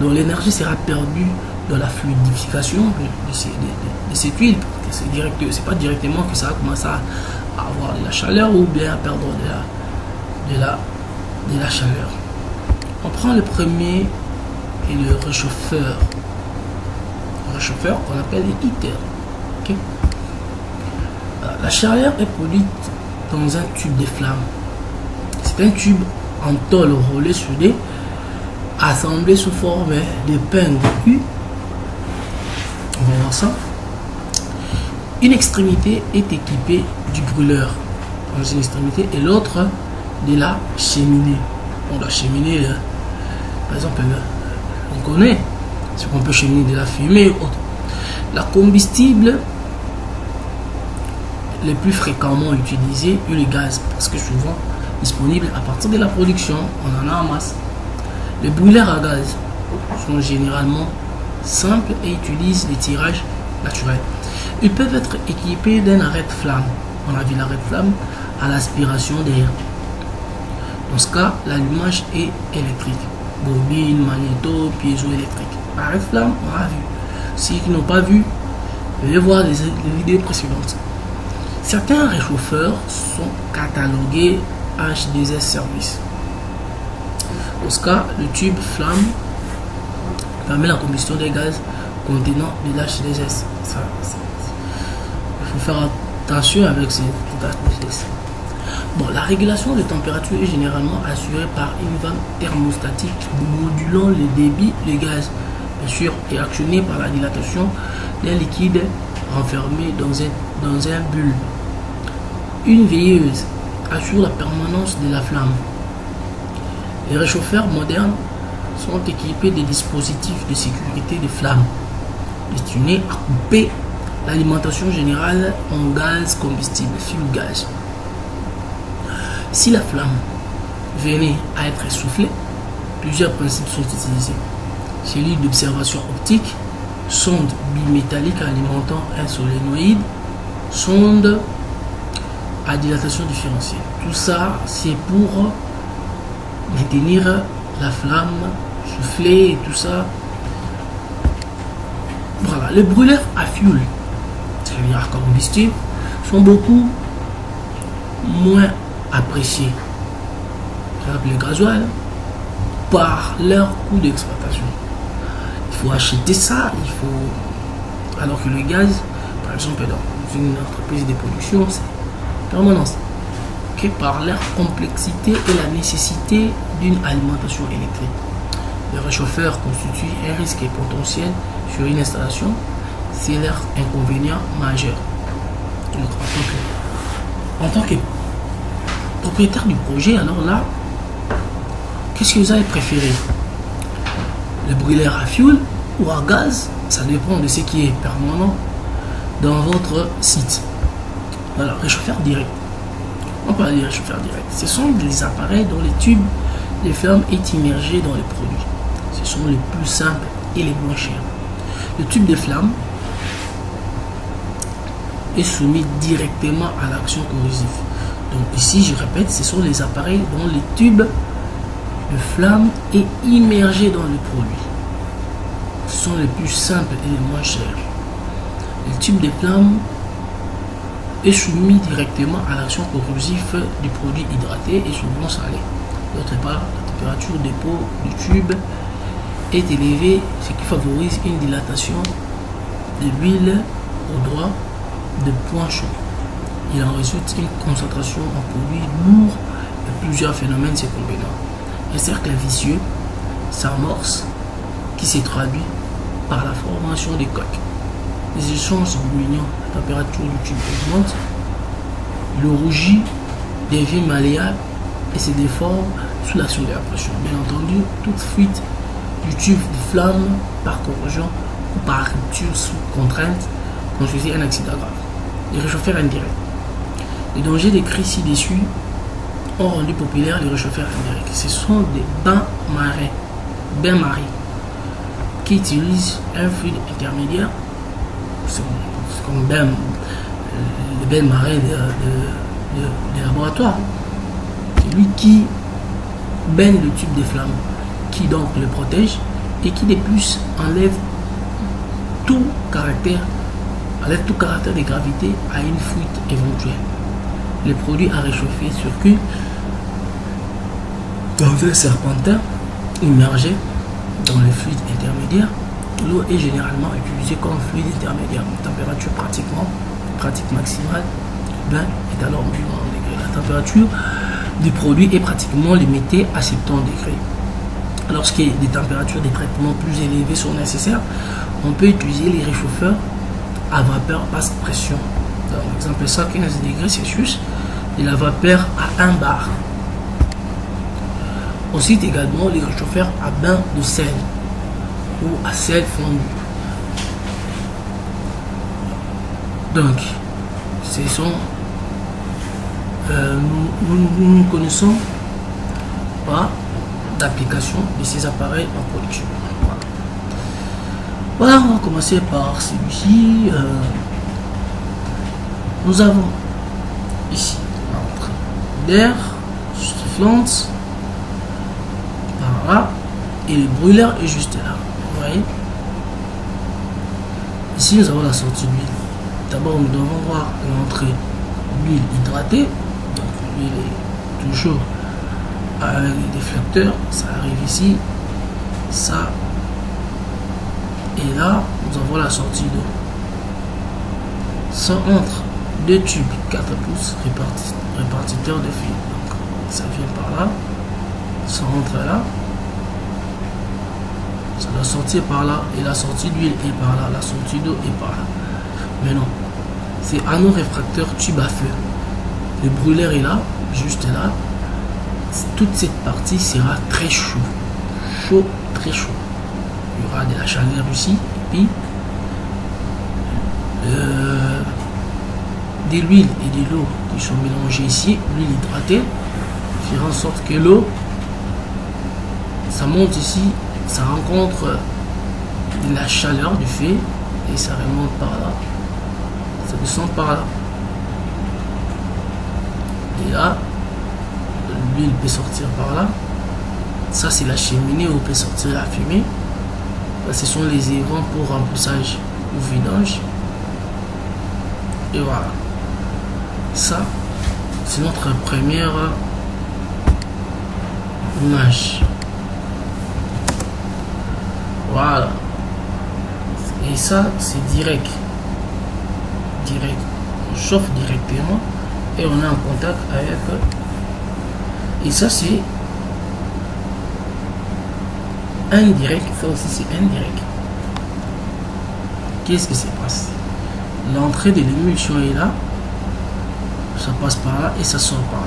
donc l'énergie sera perdue dans la fluidification de cette huile. C'est pas directement que ça va commencer à avoir de la chaleur ou bien à perdre de la chaleur. On prend le premier et le réchauffeur. Le réchauffeur qu'on appelle le heater. Okay? La chaleur est produite dans un tube de flamme. C'est un tube en tôle roulé soudé, assemblé sous forme d'épingle U. On va voir ça. Une extrémité est équipée du brûleur dans une extrémité et l'autre de la cheminée. Bon, la cheminée, par exemple, on connaît ce qu'on peut cheminer de la fumée ou autre. La combustible le plus fréquemment utilisé est le gaz, parce que souvent disponible à partir de la production, on en a en masse. Les brûleurs à gaz sont généralement simples et utilisent des tirages naturels. Ils peuvent être équipés d'un arrêt de flamme. On a vu l'arrêt de flamme à l'aspiration d'air. Dans ce cas, l'allumage est électrique. Bobine, magnéto, piézoélectrique. Arrêt de flamme, on a vu. Ceux qui n'ont pas vu, veuillez voir les vidéos précédentes. Certains réchauffeurs sont catalogués H2S service. Dans ce cas, le tube flamme permet la combustion des gaz contenant de l'H2S. Il faut faire attention avec ces H2S. Bon, la régulation de température est généralement assurée par une vanne thermostatique modulant le débit du gaz, bien sûr, et actionnée par la dilatation d'un liquide renfermé dans un bulbe. Une veilleuse assure la permanence de la flamme. Les réchauffeurs modernes sont équipés de dispositifs de sécurité de flamme destinés à couper l'alimentation générale en gaz combustible, fuel gaz. Si la flamme venait à être essoufflée, plusieurs principes sont utilisés. Celui d'observation optique, sonde bimétallique alimentant un solénoïde, sonde à dilatation différentielle. Tout ça, c'est pour maintenir la flamme soufflée et tout ça. Voilà, les brûleurs à fuel, c'est-à-dire à combustible, sont beaucoup moins appréciés. Par exemple, le gasoil, par leur coût d'exploitation. Il faut acheter ça, alors que le gaz, par exemple, dans une entreprise de production, c'est permanence. Que par leur complexité et la nécessité d'une alimentation électrique. Le réchauffeur constitue un risque potentiel sur une installation, c'est leur inconvénient majeur. Donc, en tant que propriétaire du projet, alors là, qu'est-ce que vous allez préférer? Le brûleur à fuel ou à gaz? Ça dépend de ce qui est permanent dans votre site. Voilà, réchauffeur direct. On parle de réchauffeur direct. Ce sont des appareils dont les tubes de flamme est immergé dans les produits. Ce sont les plus simples et les moins chers. Le tube de flamme est soumis directement à l'action corrosive. Donc ici, je répète, ce sont les appareils dont les tubes de flamme est immergé dans le produit. Ce sont les plus simples et les moins chers. Les tubes de flamme est soumis directement à l'action corrosive du produit hydraté et souvent salé. D'autre part, la température dépôt du tube est élevée, ce qui favorise une dilatation de l'huile au droit de point chaud. Il en résulte une concentration en produits lourds et plusieurs phénomènes se combinant. Un cercle vicieux s'amorce qui se traduit par la formation des coques. Les échanges bouillants, la température du tube augmente, le rougi devient malléable et se déforme sous l'action de la pression. Bien entendu, toute fuite du tube de flamme par corrosion ou par rupture sous contrainte constitue un accident grave. Les réchauffeurs indirects. Les dangers décrits ci-dessus ont rendu populaires les réchauffeurs indirects. Ce sont des bains-maries qui utilisent un fluide intermédiaire, comme le bain-marais de laboratoire. C'est lui qui baigne le tube des flammes, qui donc le protège et qui de plus enlève tout caractère de gravité à une fuite éventuelle. Les produits à réchauffer circulent dans un serpentin immergé dans le fluide intermédiaire. L'eau est généralement utilisée comme fluide intermédiaire. La température pratique maximale du bain est alors 90 degrés. La température du produit est pratiquement limitée à 70 degrés. Lorsque des températures de traitement plus élevées sont nécessaires, on peut utiliser les réchauffeurs à vapeur basse pression. Par exemple, 115 degrés Celsius et la vapeur à 1 bar. Aussi également les réchauffeurs à bain de sel ou à sel fondu. Donc, ce sont nous ne connaissons pas d'application de ces appareils en production. Voilà, on va commencer par celui-ci. Nous avons ici l'entrée d'air suffisante par là et le brûleur est juste là. Vous voyez, ici nous avons la sortie d'huile. D'abord nous devons voir l'entrée d'huile hydratée. Donc l'huile est toujours avec les déflecteurs, ça arrive ici, ça, et là nous avons la sortie d'eau. Ça entre deux tubes 4 pouces répartiteurs de fil. Donc ça vient par là, ça rentre là, ça doit sortir par là, et la sortie d'huile est par là, la sortie d'eau est par là. Mais non, c'est anneau réfracteur tube à feu. Le brûleur est là, juste là. Toute cette partie sera très chaud, très chaud. Il y aura de la chaleur ici, et puis de l'huile et de l'eau qui sont mélangées ici, l'huile hydratée, faire en sorte que l'eau, ça monte ici, ça rencontre de la chaleur du feu et ça remonte par là, ça descend par là. Et là, l'huile peut sortir par là. Ça c'est la cheminée où peut sortir la fumée. Là, ce sont les évents pour remplissage ou vidange. Et voilà. Ça, c'est notre première image. Voilà. Et ça, c'est direct. On chauffe directement et on est en contact avec. Et ça, c'est indirect. Ça aussi, c'est indirect. Qu'est-ce qui se passe? L'entrée de l'émulsion est là. Ça passe par là et ça sort par là.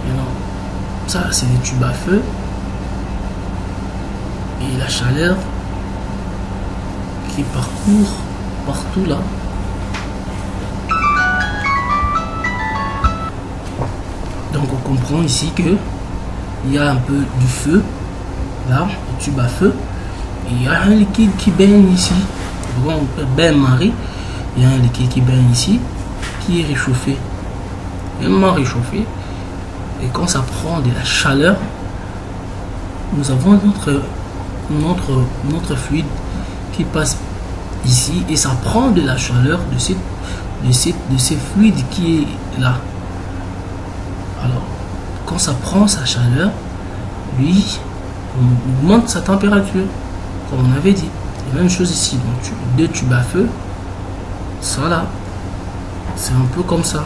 Et non. Ça, c'est des tubes à feu. Et la chaleur qui parcourt partout là. Donc on comprend ici que il y a un peu du feu là, le tube à feu, et il y a un liquide qui baigne ici. Donc bain-marie, il y a un liquide qui baigne ici, qui est réchauffé, vraiment réchauffé. Et quand ça prend de la chaleur, nous avons notre fluide qui passe ici et ça prend de la chaleur de ces fluides qui est là. Alors, quand ça prend sa chaleur, lui, on augmente sa température, comme on avait dit. La même chose ici, donc deux tubes à feu, ça là, c'est un peu comme ça.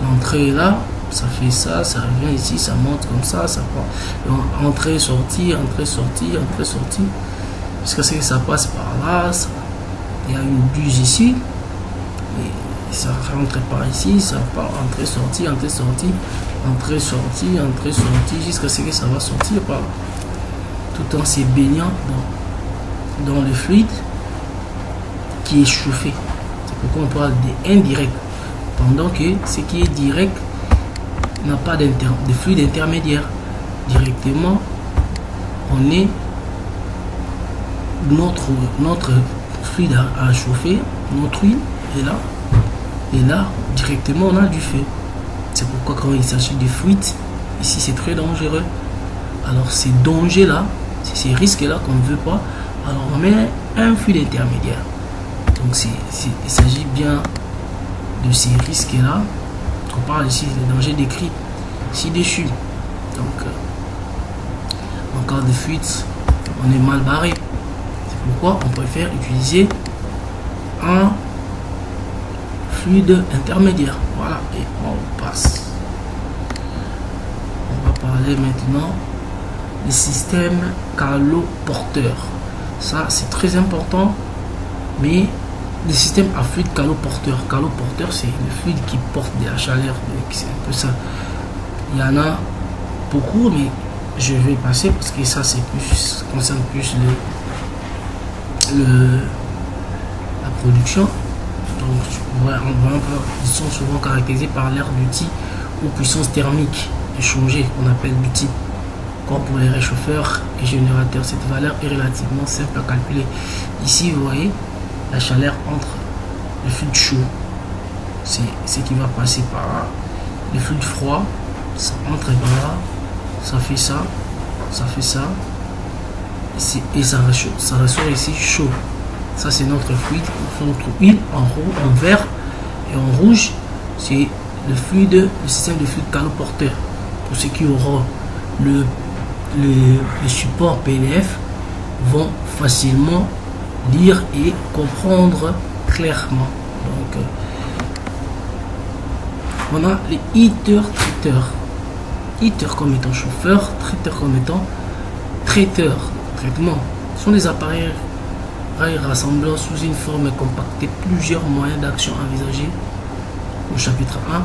L'entrée est là, ça fait ça, ça revient ici, ça monte comme ça prend entrée, sortie, entrée, sortie, entrée, sortie. Jusqu'à ce que ça passe par là, il y a une buse ici, et ça rentre par ici, ça part entrée, sortie, entrée, sortie, entrée, sortie, entrée, sortie, jusqu'à ce que ça va sortir par là. Tout en se baignant dans le fluide qui est chauffé. C'est pourquoi on parle d'indirect. Pendant que ce qui est direct n'a pas de fluide intermédiaire. Directement, on est notre fluide à chauffer, notre huile est là. Et là, directement, on a du feu. C'est pourquoi quand il s'agit de fluide, ici c'est très dangereux. Alors ces dangers-là, ces risques-là qu'on ne veut pas, alors on met un fluide intermédiaire. Donc il s'agit bien de ces risques-là. On parle ici des dangers décrits ci-dessus. Donc en cas de fuite, on est mal barré. C'est pourquoi on préfère utiliser un fluide intermédiaire. Voilà, et on passe. On va parler maintenant des systèmes caloporteurs. Ça, c'est très important, mais les systèmes à fluide caloporteur. Caloporteur, c'est le fluide qui porte de la chaleur. C'est un peu ça. Il y en a beaucoup, mais je vais passer parce que ça, c'est plus concerne plus la production. Donc, ils sont souvent caractérisés par l'air d'outil ou puissance thermique échangée, qu'on appelle l'outil. Comme pour les réchauffeurs et générateurs, cette valeur est relativement simple à calculer. Ici, vous voyez, la chaleur entre le fluide chaud, c'est ce qui va passer par là. Le fluide froid, ça entre par là, ça fait ça, ça fait ça, et ça ressort ici chaud. Ça, c'est notre fluide, notre huile en vert et en rouge, c'est le système de fluide caloporteur. Pour ceux qui auront le support PDF vont facilement lire et comprendre clairement. Donc on a les heater-traiteurs. Heater comme étant chauffeur, traiteur comme étant traiteur, traitement. Ce sont des appareils rassemblant sous une forme compactée plusieurs moyens d'action envisagés au chapitre 1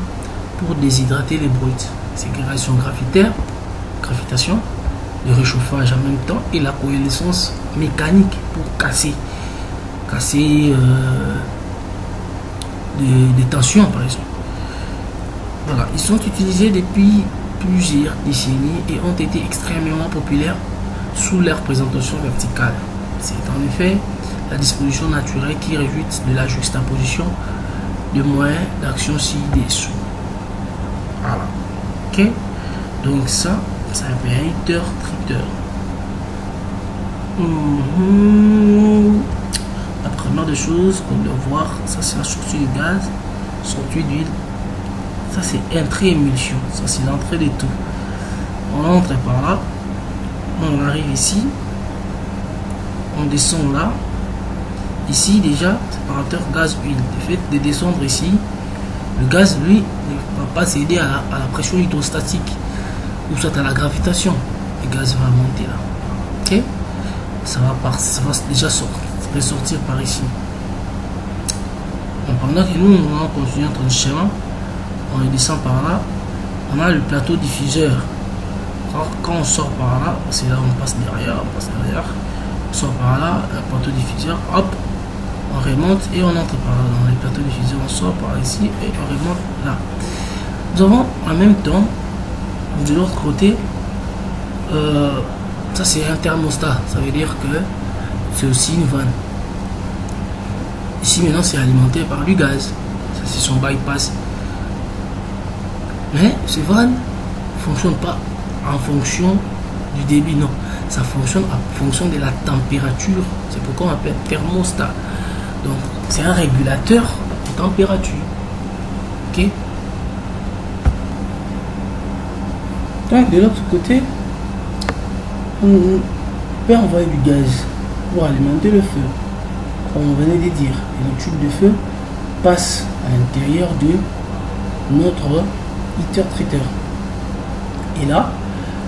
pour déshydrater les brutes. Ségrégation gravitation, le réchauffage en même temps et la coalescence mécanique pour casser des tensions par exemple. Voilà, ils sont utilisés depuis plusieurs décennies et ont été extrêmement populaires sous leur présentation verticale. C'est en effet la disposition naturelle qui résulte de la juxtaposition de moyens d'action ci-dessous. Voilà. Ok, donc ça s'appelle un heater-traiteur. La première des choses qu'on doit voir, ça c'est la sortie du gaz, sortie d'huile. Ça c'est entrée-émulsion, ça c'est l'entrée des tout. On entre par là, on arrive ici, on descend là. Ici déjà, séparateur gaz-huile. Le fait de descendre ici, le gaz lui ne va pas céder à la pression hydrostatique ou soit à la gravitation. Le gaz va monter là. Ok, ça va déjà ressortir par ici. Donc, pendant que nous on continue notre schéma, on descend par là, on a le plateau diffuseur. Quand on sort par là, c'est là on passe derrière, on sort par là, le plateau diffuseur, hop, on remonte et on entre par là dans le plateau diffuseur, on sort par ici et on remonte là. Nous avons en même temps de l'autre côté, ça c'est un thermostat, ça veut dire que c'est aussi une vanne. Ici maintenant c'est alimenté par du gaz, ça c'est son bypass. Mais ce van ne fonctionne pas en fonction du débit, non. Ça fonctionne en fonction de la température. C'est pourquoi on appelle thermostat. Donc c'est un régulateur de température. Ok. Donc de l'autre côté, on peut envoyer du gaz pour alimenter le feu, comme on venait de dire. Et le tube de feu passe à l'intérieur de notre heater treater. Et là,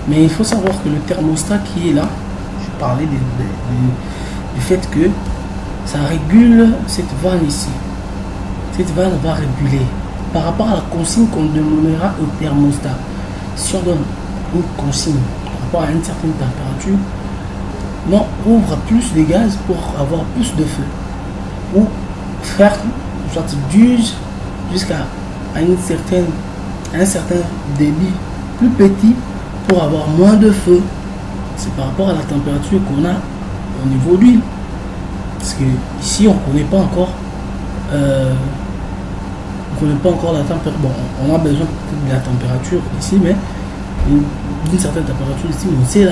mais il faut savoir que le thermostat qui est là, je parlais du fait que ça régule cette vanne ici. Cette vanne va réguler par rapport à la consigne qu'on donnera au thermostat. Si on donne une consigne par rapport à une certaine température, non, ouvre plus de gaz pour avoir plus de feu, ou faire une sorte d'use jusqu'à un certain débit plus petit pour avoir moins de feu. C'est par rapport à la température qu'on a au niveau d'huile, parce que ici on connaît pas encore la température. Bon, on a besoin de la température ici, mais d'une certaine température ici,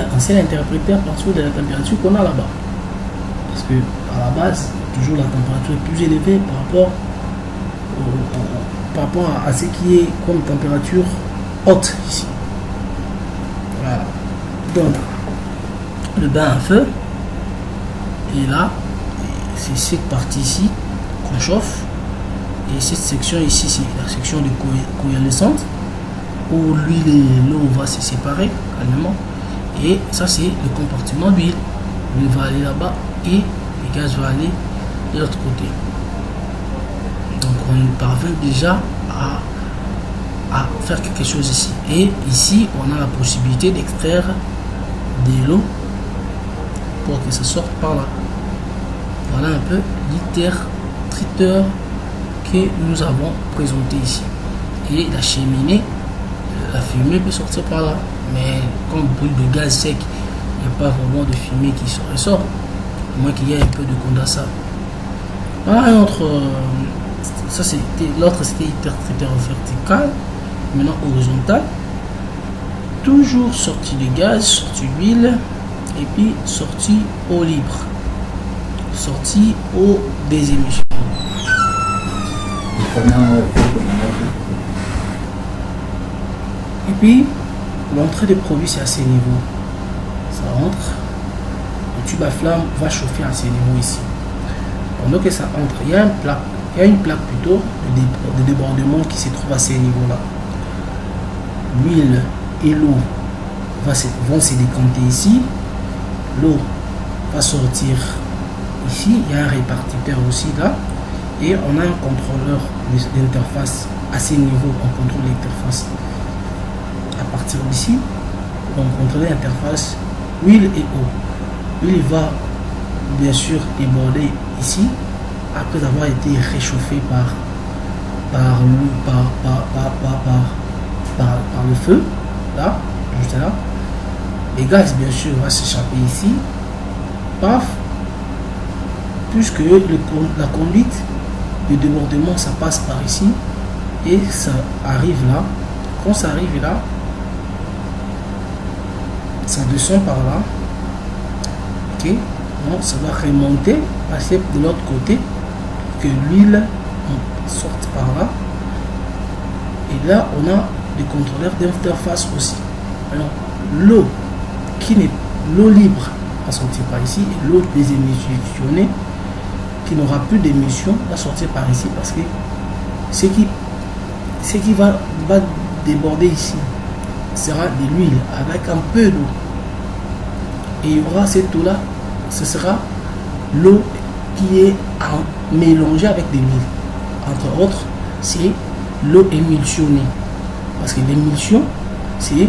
on sait l'interpréter à partir de la température qu'on a là-bas, parce que à la base toujours la température est plus élevée par rapport à ce qui est comme température haute ici. Voilà. Donc le bain à feu est là, c'est cette partie ici qu'on chauffe, et cette section ici c'est la section de coalescente où l'huile et l'eau va se séparer calmement, et ça c'est le compartiment d'huile. L'huile va aller là-bas et le gaz va aller de l'autre côté. Donc on parvient déjà à faire quelque chose ici, et ici on a la possibilité d'extraire de l'eau pour que ça sorte par là. Voilà un peu l'heater treater que nous avons présenté ici, et la cheminée, la fumée peut sortir par là, mais comme brûle de gaz sec, il n'y a pas vraiment de fumée qui se ressort, à moins qu'il y ait un peu de condensat. Voilà un autre, ça c'était l'autre, c'était heater treater vertical. Maintenant horizontal, toujours sortie de gaz, sortie d'huile, et puis sortie eau libre, sortie eau des émissions. Et puis l'entrée des produits, c'est à ces niveaux. Ça rentre, le tube à flamme va chauffer à ces niveaux ici. Pendant que ça entre, il y a une plaque plutôt de débordement qui se trouve à ces niveaux-là. L'huile et l'eau vont se décanter ici. L'eau va sortir ici. Il y a un répartiteur aussi là. Et on a un contrôleur d'interface à ces niveaux. On contrôle l'interface. À partir d'ici, on contrôle l'interface huile et eau. L'huile va bien sûr déborder ici après avoir été réchauffée par le feu, là, juste là. Les gaz, bien sûr, va s'échapper ici. Paf, puisque la conduite de débordement, ça passe par ici et ça arrive là. Quand ça arrive là, ça descend par là. Ok, donc ça va remonter, passer de l'autre côté, que l'huile sorte par là. Et là, on a des contrôleurs d'interface aussi. Alors, l'eau l'eau libre va sortir par ici, et l'eau désémissionnée qui n'aura plus d'émission va sortir par ici, parce que ce qui va déborder ici sera de l'huile avec un peu d'eau, et il y aura cette eau là, ce sera l'eau qui est mélangée avec de l'huile. Entre autres, c'est l'eau émulsionnée, parce que l'émulsion c'est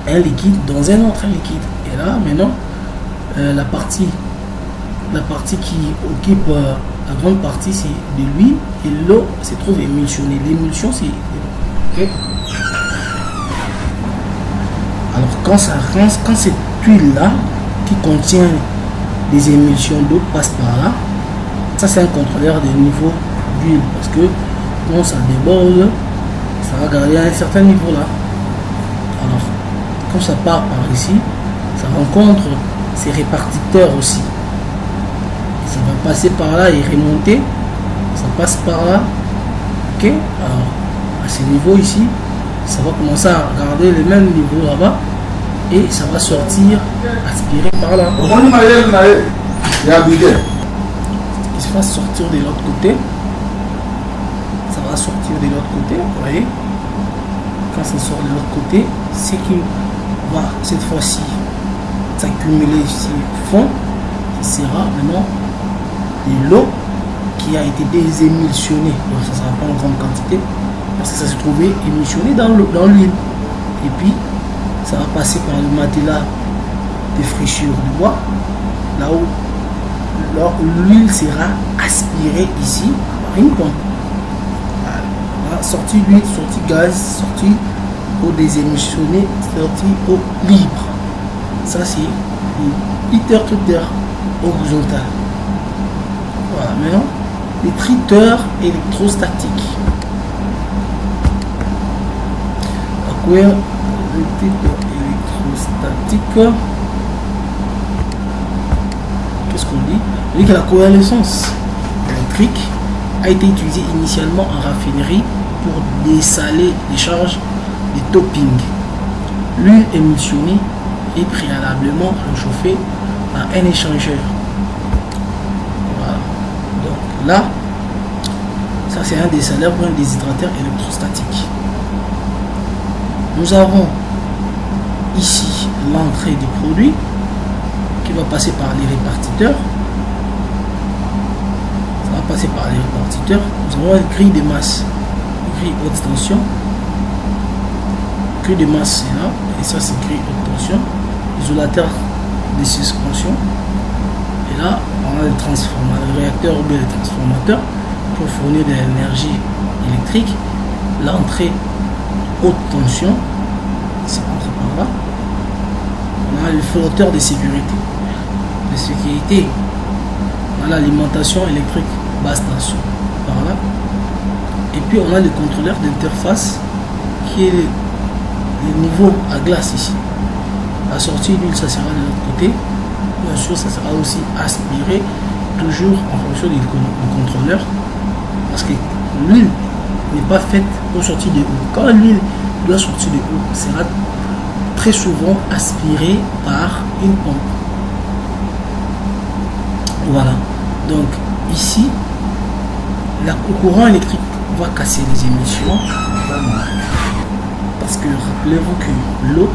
un liquide dans un autre liquide. Et là maintenant la partie qui occupe la grande partie, c'est de l'huile, et l'eau se trouve émulsionnée. L'émulsion c'est okay. Alors quand cette huile là qui contient des émulsions d'eau passe par là, ça c'est un contrôleur de niveau d'huile, parce que quand ça déborde, ça va garder à un certain niveau là. Alors quand ça part par ici, ça rencontre ces répartiteurs aussi, ça va passer par là et remonter. Ça passe par là. Ok, alors à ce niveau ici, ça va commencer à garder le même niveau là-bas et ça va sortir, aspirer par là. Il se va sortir de l'autre côté. Ça va sortir de l'autre côté, vous voyez. Quand ça sort de l'autre côté, c'est qu'il va cette fois-ci s'accumuler ici au fond. Ce sera maintenant de l'eau qui a été désémulsionnée. Donc ça ne sera pas en grande quantité parce que ça se trouvait émulsionné dans l'huile. Et puis ça va passer par le matelas de friture du bois, là où l'huile sera aspirée ici par une pompe. Voilà. Sortie d'huile, sortie gaz, sortie eau désémulsionnée, sortie eau libre. Ça c'est l'interrupteur horizontal. Voilà, maintenant les triteurs électrostatiques. Le triteur électrostatique. Qu'est-ce qu'on dit? On dit que la coalescence électrique a été utilisée initialement en raffinerie pour dessaler les charges de topping. L'huile émulsionnée est préalablement réchauffée à un échangeur. Voilà. Donc là, ça c'est un dessaleur ou un déshydrateur électrostatique. Nous avons ici l'entrée du produit qui va passer par les répartiteurs. Ça va passer par les répartiteurs. Nous avons une grille de masse, une grille haute tension. Grille de masse c'est là, et ça c'est grille haute tension. Isolateur de suspension. Et là, on a le transformateur, le réacteur ou bien le transformateur pour fournir de l'énergie électrique. L'entrée haute tension, ça rentre par là. On a le flotteur de sécurité. On a l'alimentation électrique basse tension par là. Et puis on a le contrôleur d'interface qui est le niveau à glace ici. La sortie d'huile, ça sera de l'autre côté. Bien sûr, ça sera aussi aspiré, toujours en fonction du contrôleur. Parce que l'huile n'est pas faite pour sortir de eau. Quand l'huile doit sortir de eau, sera très souvent aspiré par une pompe. Voilà. Donc ici, le courant électrique va casser les émissions. Parce que rappelez-vous que l'eau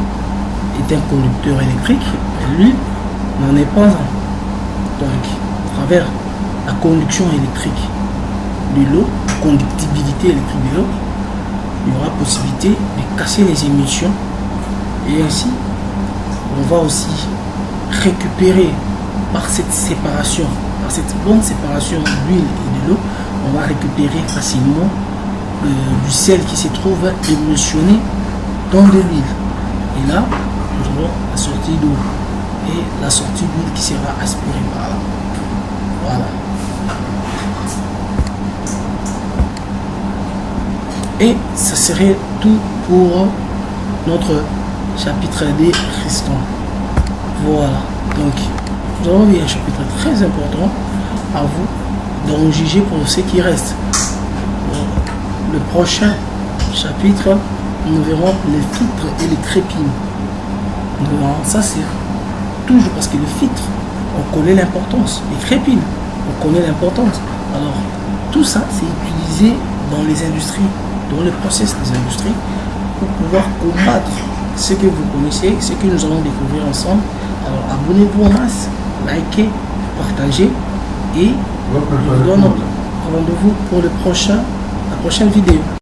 est un conducteur électrique, et l'huile n'en est pas un. Donc, à travers la conduction électrique de l'eau, la conductibilité électrique de l'eau, il y aura possibilité de casser les émissions et ainsi on va aussi récupérer par cette séparation, par cette bonne séparation d'huile et de l'eau, on va récupérer facilement du sel qui se trouve émulsionné dans de l'huile. Et là, nous aurons la sortie d'eau et la sortie d'huile qui sera aspirée par là. Voilà. Et ça serait tout pour notre chapitre des restant. Voilà. Donc, nous avons vu un chapitre très important à vous d'en juger pour ce qui reste. Le prochain chapitre, nous verrons les filtres et les crépines. Ça, c'est toujours parce que le filtre, on connaît l'importance. Les crépines, on connaît l'importance. Alors, tout ça, c'est utilisé dans les industries, dans le process des industries, pour pouvoir combattre ce que vous connaissez, ce que nous allons découvrir ensemble. Alors, abonnez-vous en masse, likez, partagez et je vous donne rendez-vous pour la prochaine vidéo.